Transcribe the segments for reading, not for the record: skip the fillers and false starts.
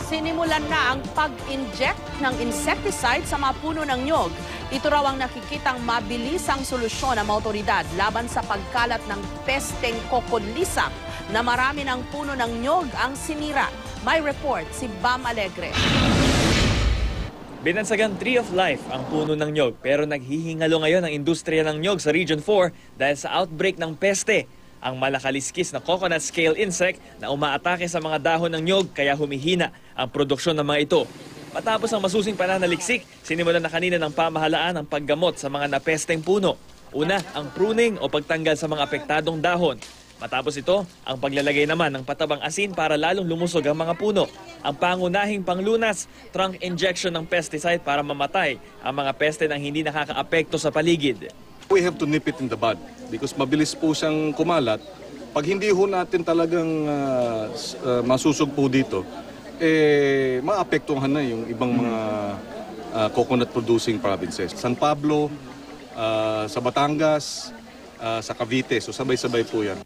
Sinimulan na ang pag-inject ng insecticide sa mga puno ng nyog. Ito raw ang nakikitang mabilisang solusyon ng mga otoridad laban sa pagkalat ng pesteng kokonlisap na marami ng puno ng nyog ang sinira. May report si Bam Alegre. Binansagang Tree of Life ang puno ng nyog pero naghihingalo ngayon ang industriya ng nyog sa Region 4 dahil sa outbreak ng peste. Ang malakaliskis na coconut scale insect na umaatake sa mga dahon ng nyog kaya humihina ang produksyon ng mga ito. Matapos ang masusing pananaliksik, sinimulan na kanina ng pamahalaan ang paggamot sa mga napesteng puno. Una, ang pruning o pagtanggal sa mga apektadong dahon. Matapos ito, ang paglalagay naman ng patabang asin para lalong lumusog ang mga puno. Ang pangunahing panglunas, trunk injection ng pesticide para mamatay ang mga peste nang hindi nakakaapekto sa paligid. We have to nip it in the bud because mabilis po siyang kumalat. Pag hindi ho natin talagang masusog po dito, maapektuhan na yung ibang mga coconut producing provinces. San Pablo, sa Batangas, sa Cavite, so sabay-sabay po yan.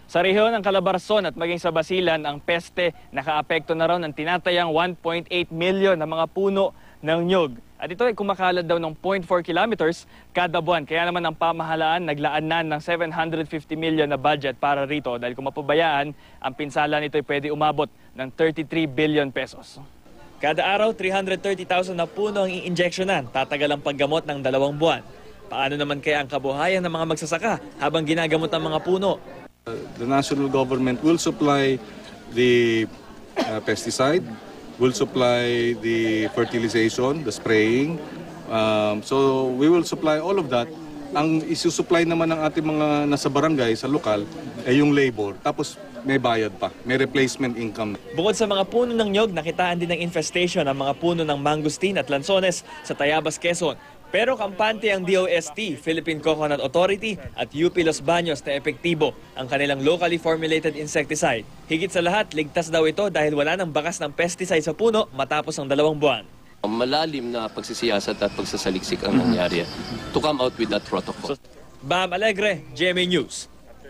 Sa rehiyon ng Calabarzon at maging sa Basilan, ang peste nakaapekto na raw ng tinatayang 1.8 million na mga puno ng nyog. At ito ay kumakalat daw ng 0.4 kilometers kada buwan. Kaya naman ang pamahalaan naglaan na ng 750 million na budget para rito dahil kung mapabayaan, ang pinsala nito ay pwede umabot ng 33 billion pesos. Kada araw, 330,000 na puno ang i-injectionan. Tatagal ang paggamot ng 2 buwan. Paano naman kaya ang kabuhayan ng mga magsasaka habang ginagamot ang mga puno? The national government will supply the pesticide, will supply the fertilization, the spraying. So we will supply all of that. Ang isusupply naman ng ating mga nasa barangay, sa lokal, ay yung labor. Tapos may bayad pa, may replacement income. Bukod sa mga puno ng nyog, nakitaan din ng infestation ang mga puno ng mangosteen at lansones sa Tayabas, Quezon. Pero kampante ang DOST, Philippine Coconut Authority at UP Los Baños na epektibo ang kanilang locally formulated insecticide. Higit sa lahat, ligtas daw ito dahil wala nang bakas ng pesticide sa puno matapos ang 2 buwan. Malalim na pagsisiyasat at pagsasaliksik ang nangyari to come out with that protocol. Bam Alegre, GMA News.